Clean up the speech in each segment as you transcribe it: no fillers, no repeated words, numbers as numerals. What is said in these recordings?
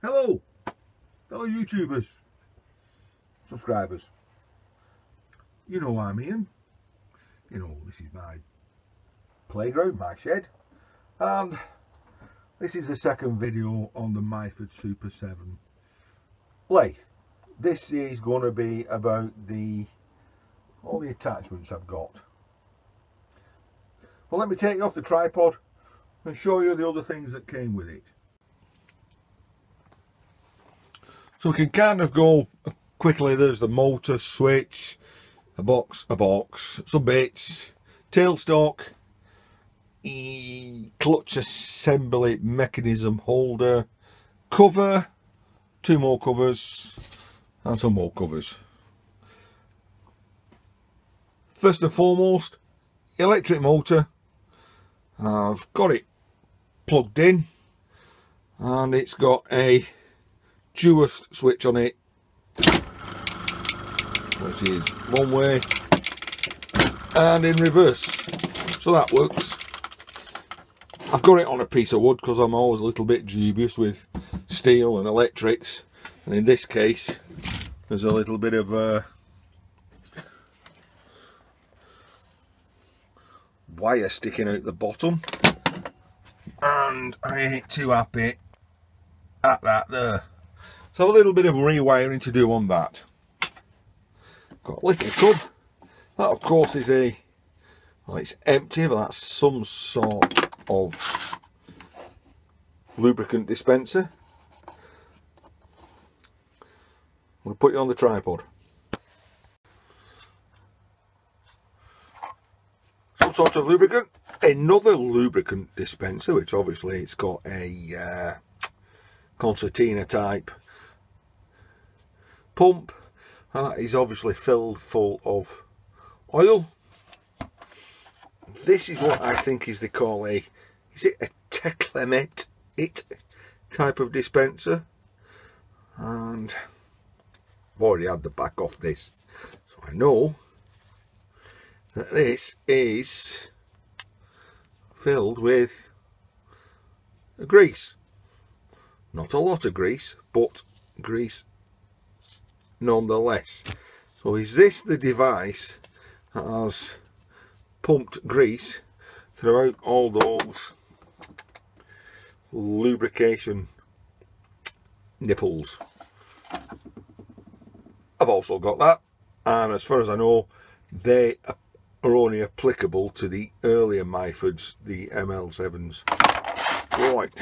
Hello, fellow YouTubers, subscribers. You know I'm Ian. You know this is my playground, my shed, and this is the second video on the Myford Super 7 lathe. This is going to be about all the attachments I've got. Well, let me take you off the tripod and show you the other things that came with it. So we can kind of go quickly. There's the motor, switch, a box, some bits, tailstock, clutch assembly mechanism holder, cover, two more covers, and some more covers. First and foremost, electric motor. I've got it plugged in and it's got a duist switch on it, which is one way and in reverse, so that works. I've got it on a piece of wood because I'm always a little bit dubious with steel and electrics, and in this case there's a little bit of wire sticking out the bottom, and I ain't too happy at that there. So a little bit of rewiring to do on that. Got a little tub. That of course is well, it's empty, but that's some sort of lubricant dispenser. I'm going to put you on the tripod. Some sort of lubricant. Another lubricant dispenser, which obviously it's got a concertina type pump, and that is obviously filled full of oil. This is what I think is they call is it a Teclemet type of dispenser, and I've already had the back off this, so I know that this is filled with grease. Not a lot of grease, but grease nonetheless. So is this the device that has pumped grease throughout all those lubrication nipples? I've also got that, and as far as I know they are only applicable to the earlier Myfords, the ML7s. Right,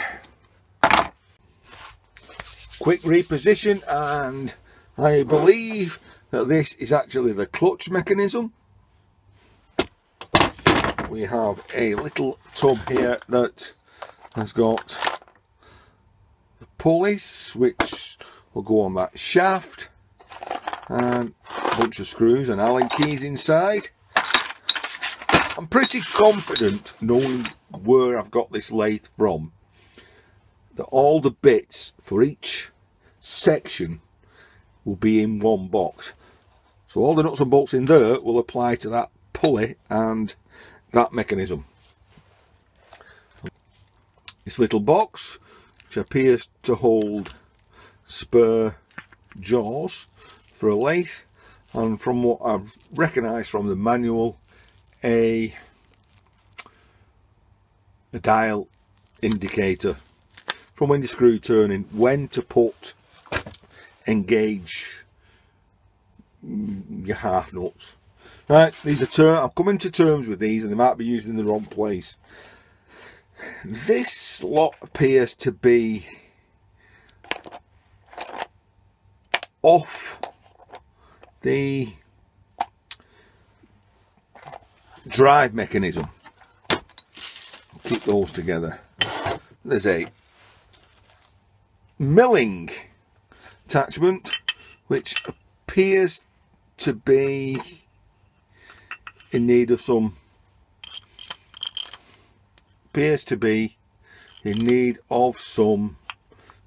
quick reposition, and I believe that this is actually the clutch mechanism. We have a little tub here that has got the pulleys which will go on that shaft, and a bunch of screws and Allen keys inside. I'm pretty confident, knowing where I've got this lathe from, that all the bits for each section will be in one box. So all the nuts and bolts in there will apply to that pulley and that mechanism. This little box, which appears to hold spare jaws for a lathe, and from what I've recognised from the manual, a dial indicator from when you screw turning, when to engage your half nuts. Right, these are I'm coming to terms with these, and they might be used in the wrong place. This lot appears to be off the drive mechanism. Keep those together. There's a milling attachment which appears to be in need of some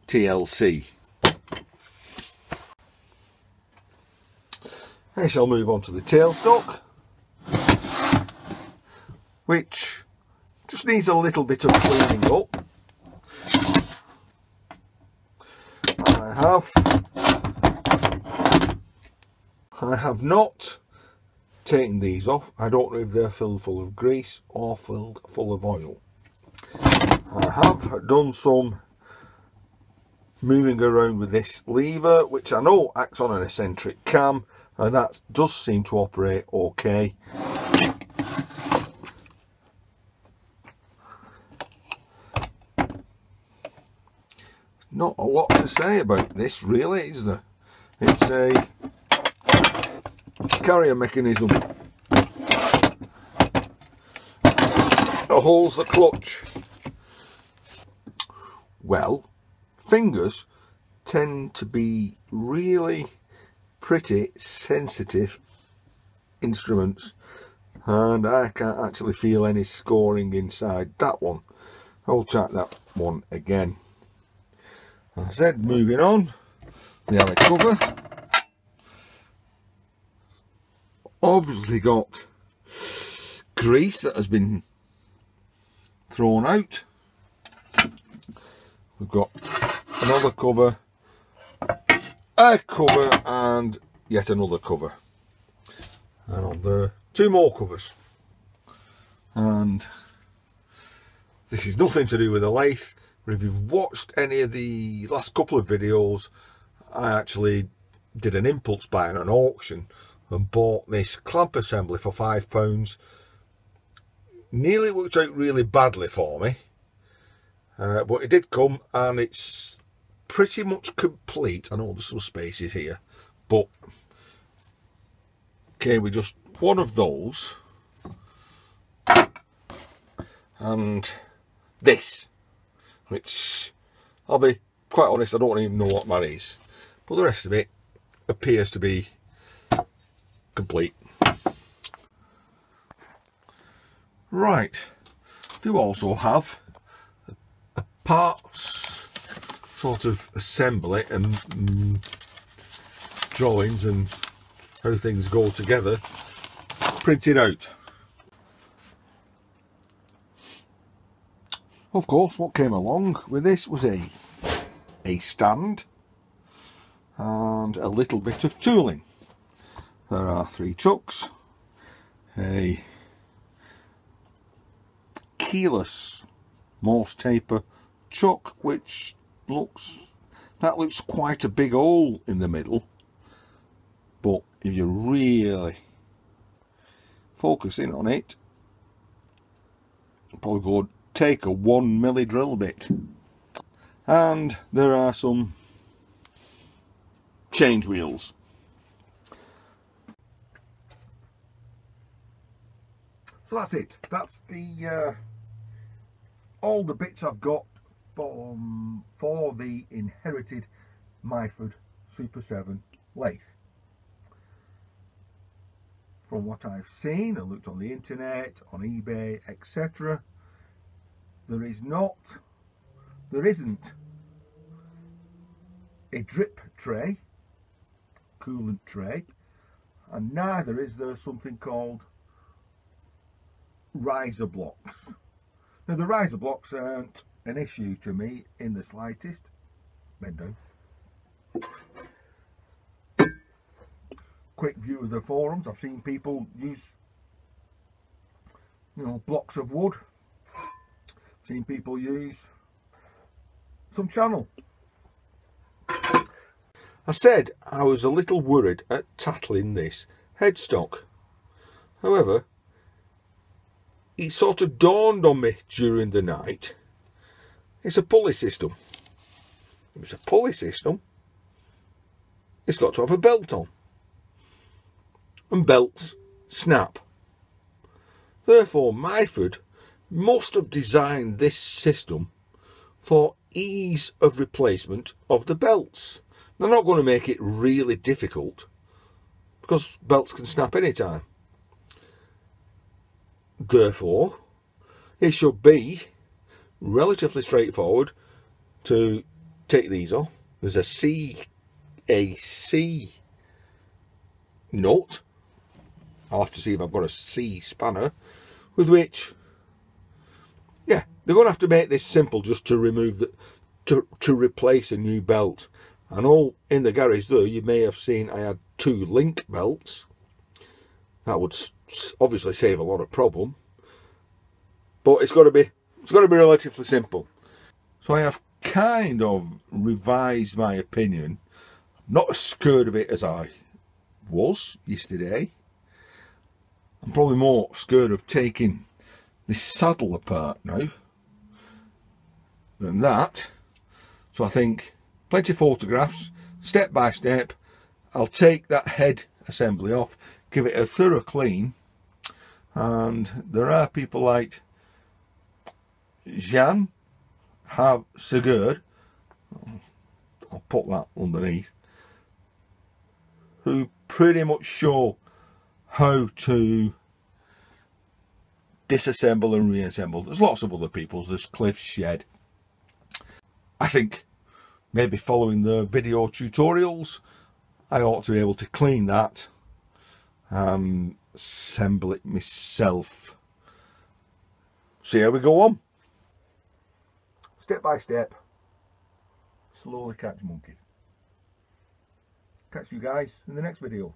TLC. I shall move on to the tailstock, which just needs a little bit of cleaning up. I have not taken these off. I don't know if they're filled full of grease or filled full of oil. I have done some moving around with this lever, which I know acts on an eccentric cam, and that does seem to operate okay. Not a lot to say about this really, is there? It's a carrier mechanism that holds the clutch. Well, fingers tend to be really pretty sensitive instruments, and I can't actually feel any scoring inside that one. I'll check that one again. As I said, moving on, we have a cover. Obviously got grease that has been thrown out. We've got another cover, a cover, and yet another cover. And on there, two more covers. And this is nothing to do with the lathe, but if you've watched any of the last couple of videos, I actually did an impulse buy at an auction and bought this clamp assembly for £5. Nearly worked out really badly for me, but it did come, and it's pretty much complete. I know there's some spaces here, but came with just one of those and this, which I'll be quite honest, I don't even know what that is, but the rest of it appears to be complete. Right, do also have a parts sort of assembly and drawings and how things go together printed out. Of course, what came along with this was a stand and a little bit of tooling. There are 3 chucks, a keyless Morse taper chuck, which looks quite a big hole in the middle, but if you really focus in on it, you'll probably go take a 1mm drill bit. And there are some change wheels. So that's it. That's the all the bits I've got for the inherited Myford Super 7 lathe. From what I've seen, I looked on the internet, on eBay, etc. There isn't a drip tray, coolant tray, and neither is there something called riser blocks. Now the riser blocks aren't an issue to me in the slightest. Bend down. Quick view of the forums. I've seen people use, blocks of wood. I've seen people use some channel. I said I was a little worried at tackling this headstock. However, it sort of dawned on me during the night. It's a pulley system. If it's a pulley system, it's got to have a belt on. And belts snap. Therefore, Myford must have designed this system for ease of replacement of the belts. They're not going to make it really difficult, because belts can snap anytime. Therefore, it should be relatively straightforward to take these off. There's a CAC nut. I'll have to see if I've got a C spanner, with which, yeah, they're going to have to make this simple just to remove to replace a new belt. I know in the garage there you may have seen I had 2 link belts. That would obviously save a lot of problem, but it's got to be relatively simple. So I have kind of revised my opinion. Not as scared of it as I was yesterday. I'm probably more scared of taking this saddle apart now than that. So I think plenty of photographs, step by step. I'll take that head assembly off, give it a thorough clean, and there are people like Jean have Sigurd, I'll put that underneath, who pretty much show how to disassemble and reassemble. There's lots of other people. There's Cliff's Shed. I think maybe following the video tutorials I ought to be able to clean that and assemble it myself. See how we go on. Step by step, slowly catch monkey. Catch you guys in the next video.